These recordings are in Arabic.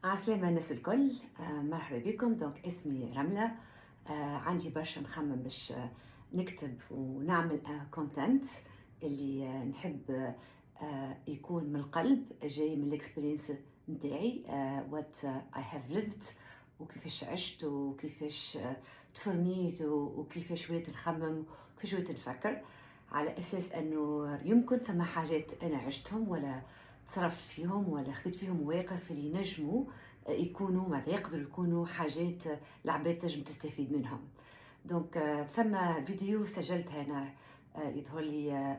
عسلامة الناس الكل. مرحبا بكم. اسمي رملة. عندي برشا نخمم باش نكتب ونعمل كونتنت اللي نحب يكون من القلب، جاي من الاكسبيرينس نتاعي، وات I have lived، وكيفاش عشت وكيفاش تفرميت وكيفاش وليت نخمم وكيفاش وليت نفكر، على أساس أنه يمكن ثم حاجات أنا عشتهم ولا تصرفت فيهم ولا خذيت فيهم مواقف اللي ينجموا يكونوا معناتها يقدروا يكونوا حاجات العباد تنجم تستفيد منهم. ثم فيديو سجلتها أنا، يظهر لي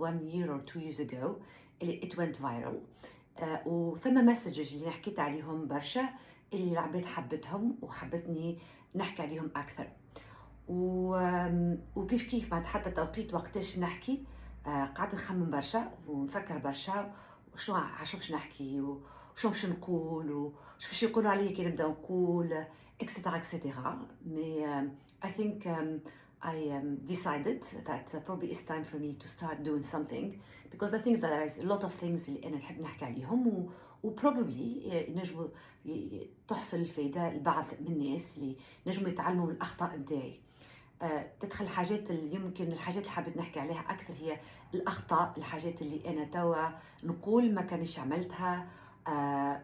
one year or 2 years ago اللي it went viral. وثم مسجز اللي حكيت عليهم برشا اللي العباد حبتهم وحبتني نحكي عليهم أكثر. وكيف كيف معناتها حتى توقيت وقتاش نحكي، قعدت نخمم برشا ونفكر برشا وشنو عشان باش نحكي وشنو باش نقول وش باش يقولوا عليا كي نبدا نقول اكسترا اكسترا. مي I think I decided that probably it's time for me to start doing something, because I think that there is a lot of things اللي أنا نحب نحكي عليهم و probably ينجموا تحصل الفايدة لبعض من الناس اللي نجموا يتعلموا من الأخطاء نتاعي. تدخل الحاجات اللي يمكن الحاجات اللي حابة نحكي عليها أكثر هي الأخطاء، الحاجات اللي أنا توا نقول ما كانش عملتها،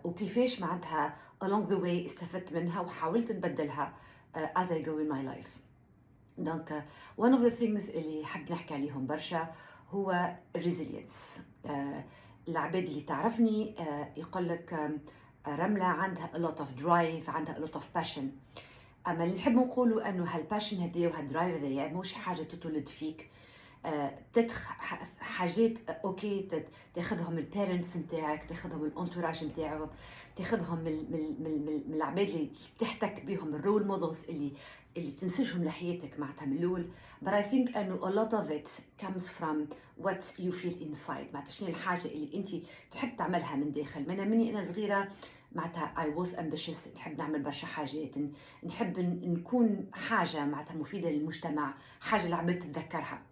وكيفاش معناتها along the way استفدت منها وحاولت نبدلها as I go in my life. one of the things اللي حاب نحكي عليهم برشا هو resilience. العباد اللي تعرفني يقول لك رملة عندها a lot of drive، عندها a lot of passion. اما اللي نحب نقوله انه هالباشن هذيا وهالدرايف هذيا مش حاجه تتولد فيك، حاجات اوكي تاخذهم البيرنتس نتاعك، تاخذهم الانتوراج نتاعهم، تاخذهم من العباد اللي تحتك بهم، الرول مودلز اللي تنسجهم لحياتك معناتها من الاول. but I think انه a lot of it comes from what you feel inside. معناتها شنو الحاجه اللي انت تحب تعملها من داخل. مني انا صغيره معناتها I was ambitious، نحب نعمل برشا حاجات، نحب نكون حاجه معناتها مفيده للمجتمع، حاجه العباد تتذكرها.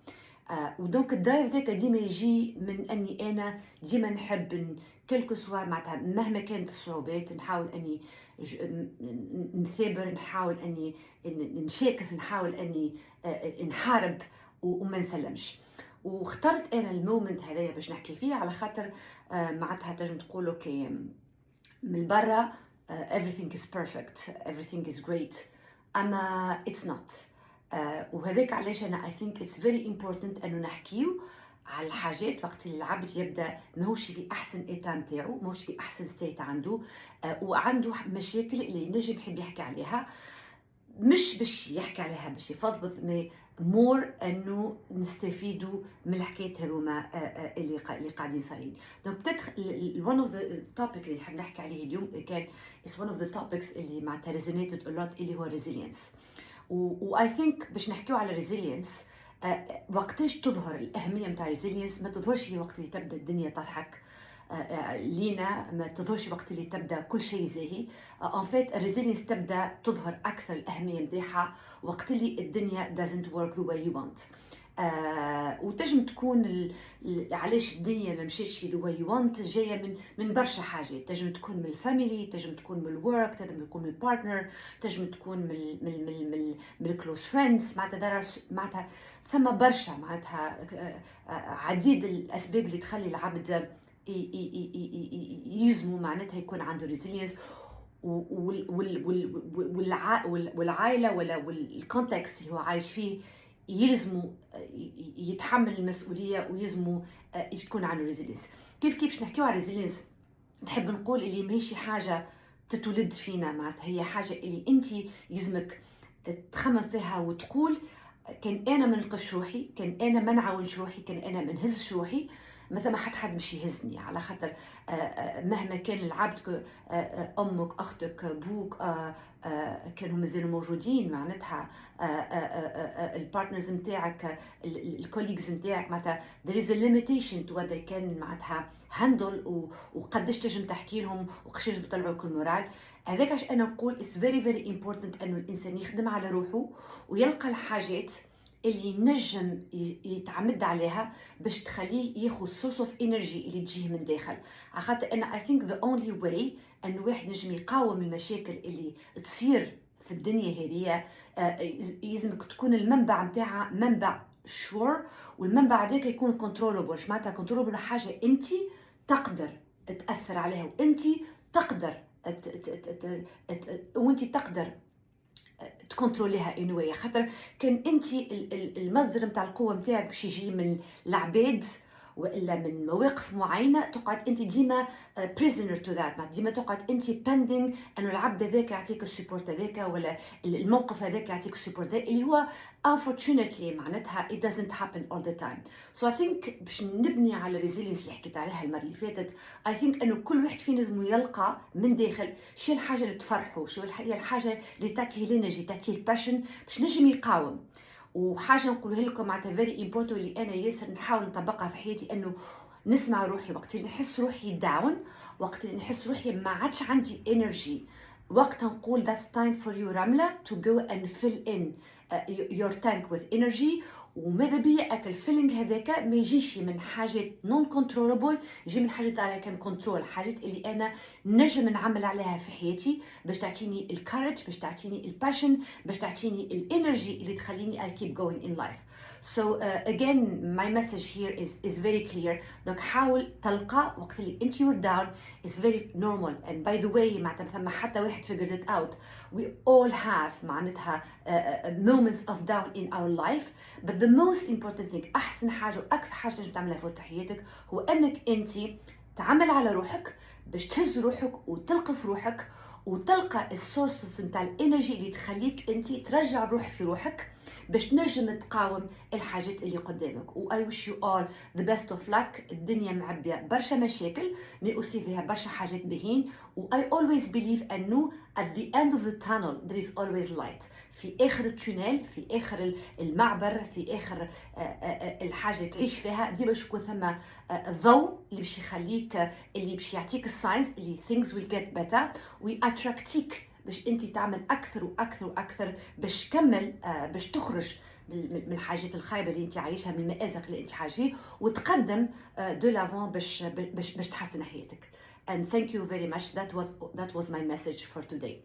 ودونك الدرايف ذاك ديما يجي من اني انا ديما نحب كلكو سوا معناتها مهما كانت الصعوبات نحاول اني نثابر، نحاول اني نشاكس، نحاول اني نحارب وما نسلمش. واخترت انا المومنت هذايا باش نحكي فيه على خاطر معناتها تنجم تقول اوكي من برا everything is perfect, everything is great، اما it's not. وهذاك علاش انا I think it's very important انه نحكيو على الحاجات وقت اللي العبد يبدا ماهوش في احسن ايتا نتاعو، ماهوش في احسن ستيت عنده، وعنده مشاكل اللي ينجم يحب يحكي عليها، مش باش يحكي عليها باش يفضفض، مي مور انه نستفيدوا من الحكايات هذوما اللي قاعدين صارين. دونك بتدخل one of the topic اللي نحب نحكي عليه اليوم كان is one of the topics اللي معناتها resonated a lot اللي هو resilience. و I think باش نحكيو على resilience وقتاش تظهر الأهمية متاع resilience. ما تظهرش هي وقت اللي تبدأ الدنيا تضحك لينا، ما تظهرش وقت اللي تبدأ كل شيء زاهي. en fait resilience تبدأ تظهر أكثر الأهمية متاعها وقت اللي الدنيا doesn't work the way you want. وتجم تكون علاش الدنيا ما مشيتش the way you want جايه من برشا حاجات. تجم تكون من الفاميلي، تجم تكون من الورك، تجم تكون من البارتنر، تجم تكون من الكلوز فريندز. معناتها ثم برشا معناتها عديد الاسباب اللي تخلي العبد يزمو معناتها يكون عنده ريزيلينس. والعائله ولا والكونتكست اللي هو عايش فيه يلزموا يتحمل المسؤوليه ويلزموا يكون عنده ريزيلينس. كيف باش نحكيو على ريزيلينس نحب نقول اللي ماهيش حاجه تتولد فينا، معناتها هي حاجه اللي انت يلزمك تخمم فيها وتقول كان انا ما نلقفش روحي، كان انا ما نعاونش روحي، كان انا ما نهزش روحي، مثلا حد مش يهزني. على خاطر مهما كان العبد، امك، اختك، بوك كانوا مازالوا موجودين، معناتها البارتنرز نتاعك، الكوليجز نتاعك، معناتها there is a limitation to what they can معناتها هاندل، وقداش تنجم تحكي لهم وقداش بيطلعوا كل مورال. هذاك علاش انا نقول it's very very important انه الانسان يخدم على روحه ويلقى الحاجات اللي ينجم يتعمد عليها باش تخليه ياخذ source of energy اللي تجيه من داخل. على خاطر أنا I think the only way أن واحد ينجم يقاوم المشاكل اللي تصير في الدنيا هذه يلزمك تكون المنبع متاعها منبع sure، والمنبع هذاك يكون controllable. معناتها controllable حاجة أنت تقدر تأثر عليها، وأنت تقدر وأنت تقدر تكنتروليها anyway. خاطر كان انت المصدر نتاع القوه نتاعك باش يجي من العباد والا من مواقف معينه، تقعد انت ديما prisoner to that، ديما تقعد انت pending انه العبد هذاك يعطيك السبورت هذاك ولا الموقف هذاك يعطيك السبورت هذاك، اللي هو unfortunately معناتها it doesn't happen all the time. So I think باش نبني على الريزيلينس اللي حكيت عليها المره اللي فاتت، I think انه كل واحد فينا لازم يلقى من داخل شو الحاجه اللي تفرحه، شو هي الحاجه اللي تعطيه الانرجي، تعطيه الباشن باش نجم يقاوم. وحاجه نقولها لكم معناتها فيري امبورتنت اللي انا ياسر نحاول نطبقها في حياتي، انه نسمع روحي وقت اللي نحس روحي داون، وقت اللي نحس روحي ما عادش عندي انرجي، وقتها نقول that's time for you رملة to go and fill in your tank with energy. وماذا بيا اكل الفيلينج هذاك ما يجيش من حاجات نون كنترولبل، يجي من حاجات عليها كان كنترول، حاجات اللي انا نجم نعمل عليها في حياتي باش تعطيني الكارج، باش تعطيني الباشن، باش تعطيني الانرجي اللي تخليني I keep going in life. So again my message here is very clear. donc حاول تلقى وقت اللي انت you're down is very normal. and by the way معناتها ثم حتى واحد figured it out. we all have معناتها moments of down in our life, but the most important thing احسن حاجه واكثر حاجه لازم تعملها في وسط حياتك هو انك انت تعمل على روحك باش تهز روحك وتلقف روحك وتلقى السورسز نتاع الانرجي اللي تخليك انت ترجع الروح في روحك باش تنجم تقاوم الحاجات اللي قدامك. و I wish you all the best of luck. الدنيا معبية برشا مشاكل مي اوسي فيها برشا حاجات باهين، و I always believe انه at the end of the tunnel there is always light. في اخر التونيل، في اخر المعبر، في اخر الحاجة تعيش فيها ديما باش يكون ثم ضوء اللي باش يخليك، اللي باش يعطيك الساينز اللي things will get better ويأتراكتيك باش انت تعمل اكثر واكثر واكثر باش تكمل باش تخرج من الحاجات الخايبه اللي انت عايشها، من المأزق اللي انت عايش فيه، وتقدم دو لافون باش تحسن حياتك. and thank you very much. that was my message for today.